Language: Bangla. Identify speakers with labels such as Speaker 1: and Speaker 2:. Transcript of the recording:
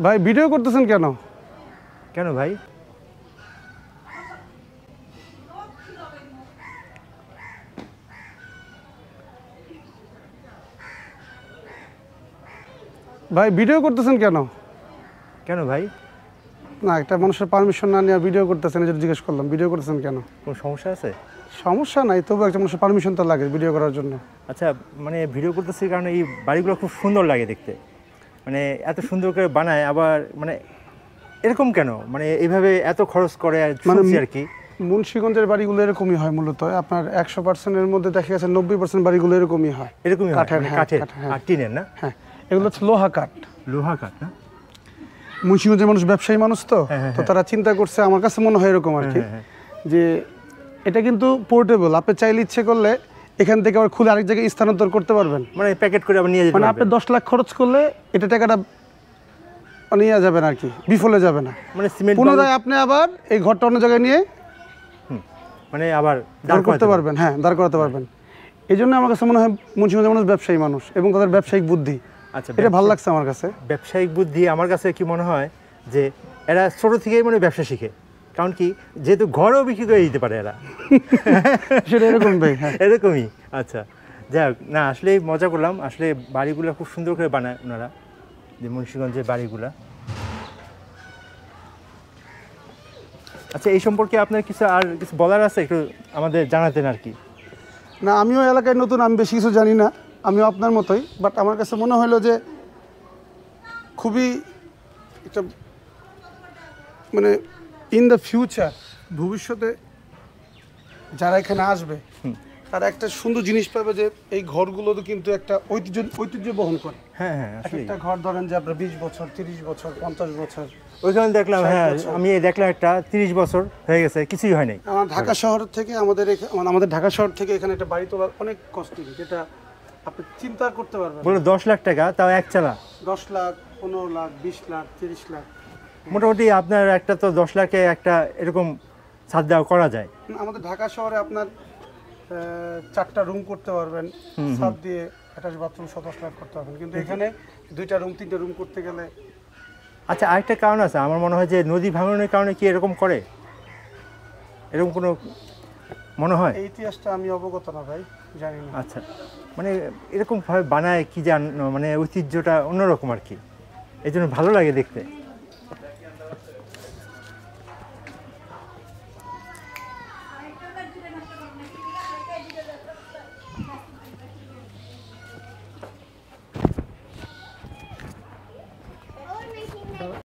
Speaker 1: ভাই ভিডিও করতেছেন কেন?
Speaker 2: কেন ভাই?
Speaker 1: ভাই ভিডিও করতেছেন কেন?
Speaker 2: কেন ভাই?
Speaker 1: না, একটা মানুষের পারমিশন না নিয়ে ভিডিও করতেছেন, এটা জিজ্ঞেস করলাম। ভিডিও করতেছেন কেন?
Speaker 2: কোনো সমস্যা আছে?
Speaker 1: সমস্যা নাই, তবু একটা মানুষের পারমিশন তো লাগে ভিডিও করার জন্য।
Speaker 2: আচ্ছা, মানে ভিডিও করতেছি কারণ এই বাড়িগুলো খুব সুন্দর লাগে দেখতে, মানে এত সুন্দর করে বানায়, আবার মানে এরকম কেন, মানে এইভাবে এত খরচ করে
Speaker 1: মানে
Speaker 2: শুনছি আর কি।
Speaker 1: মুন্সিগঞ্জের বাড়িগুলো এরকমই হয় মূলত। আপনার 100%-এর মধ্যে দেখা গেছে 90% বাড়িগুলো এরকমই হয়।
Speaker 2: এরকমই
Speaker 1: কাঠের,
Speaker 2: মানে
Speaker 1: হ্যাঁ,
Speaker 2: কাঠের
Speaker 1: হ্যাঁ।
Speaker 2: আর টিনের না?
Speaker 1: হ্যাঁ, এগুলো হচ্ছে লোহা কাঠ।
Speaker 2: লোহা কাঠ না?
Speaker 1: মুন্সিগঞ্জের মানুষ ব্যবসায়ী মানুষ তো,
Speaker 2: হ্যাঁ,
Speaker 1: তো তারা চিন্তা করছে, আমার কাছে মনে হয় এরকম আর কি, যে এটা কিন্তু পোর্টেবল। আপনি চাইলে ইচ্ছে করলে এখান থেকে আবার খুলে আরেক জায়গায় স্থানান্তর করতে পারবেন,
Speaker 2: মানে প্যাকেট করে আবার নিয়ে যেতে
Speaker 1: মানে আপনি
Speaker 2: পারবেন।
Speaker 1: 10 লাখ খরচ করলে এটা টাকাটা নিয়ে যাবেন আর কি, বিফলে যাবে না।
Speaker 2: মানে সিমেন্ট
Speaker 1: পুনরায় আপনি আবার এই ঘরটা অন্য জায়গায় নিয়ে
Speaker 2: মানে আবার
Speaker 1: দাঁড় করতে পারবেন। হ্যাঁ, দাঁড় করাতে পারবেন। এই জন্য আমার কাছে মনে হয় মুন্সিগঞ্জের মানুষ ব্যবসায়ী মানুষ এবং তাদের ব্যবসায়িক বুদ্ধি,
Speaker 2: আচ্ছা,
Speaker 1: এটা ভালো লাগছে আমার কাছে।
Speaker 2: ব্যবসায়িক বুদ্ধি আমার কাছে কি মনে হয় যে এরা ছোট থেকেই মানে ব্যবসা শিখে, কারণ কি যেহেতু ঘরও বিক্রি করে দিতে পারে এরা।
Speaker 1: সেটা এরকম ভাই, হ্যাঁ।
Speaker 2: এরকমই। আচ্ছা, যাই হোক, না আসলে মজা করলাম, আসলে বাড়িগুলো খুব সুন্দর করে বানায় ওনারা, যে মুন্সিগঞ্জের বাড়িগুলা। আচ্ছা, এই সম্পর্কে আপনার কিছু বলার আছে, একটু আমাদের জানাতেন আর কি।
Speaker 1: না, আমিও এলাকায় নতুন, আমি বেশি কিছু জানি না, আমিও আপনার মতোই। বাট আমার কাছে মনে হলো যে খুবই একটা মানে ইন দ্য ফিউচার, ভবিষ্যতে যারা এখানে আসবে তারা একটা সুন্দর জিনিস পাবে, যে এই ঘরগুলো তো কিন্তু একটা ঐতিহ্য বহন করে।
Speaker 2: হ্যাঁ হ্যাঁ, আসলে
Speaker 1: একটা ঘর ধরেন যে আপনার 20 বছর, 30 বছর, 50 বছর।
Speaker 2: ওইখানে দেখলাম,
Speaker 1: 60
Speaker 2: হ্যাঁ
Speaker 1: বছর।
Speaker 2: আমি দেখলাম একটা 30 বছর হয়ে গেছে, কিছুই হয় নাই।
Speaker 1: আমার ঢাকা শহর থেকে আমাদের ঢাকা শহর থেকে এখানে একটা বাড়ি তোলার অনেক কস্টিং, যেটা আপনি চিন্তা করতে পারবেন।
Speaker 2: বলো 10 লাখ টাকা, তাও এক চালা।
Speaker 1: 10 লাখ, 15 লাখ, 20 লাখ, 30 লাখ।
Speaker 2: মোটামুটি আপনার একটা তো 10 লাখে একটা এরকম ছাদ দেওয়া করা যায়।
Speaker 1: আমাদের ঢাকা শহরে আপনার 4টা রুম করতে পারবেন, ছাদ দিয়ে অ্যাটাচ বাথরুম 27 লাখ করতে পারবেন, কিন্তু এখানে 2টা রুম, 3টা রুম করতে গেলে।
Speaker 2: আচ্ছা, আরেকটা কারণ আছে আমার মনে হয়, যে নদী ভাঙনের কারণে কি এরকম করে, এরকম কোনো মনে হয়?
Speaker 1: এই ইতিহাসটা আমি অবগত না ভাই, জানি না।
Speaker 2: আচ্ছা, মানে এরকমভাবে বানায় কি জান, মানে ঐতিহ্যটা অন্যরকম আর কি, এই জন্য ভালো লাগে দেখতে।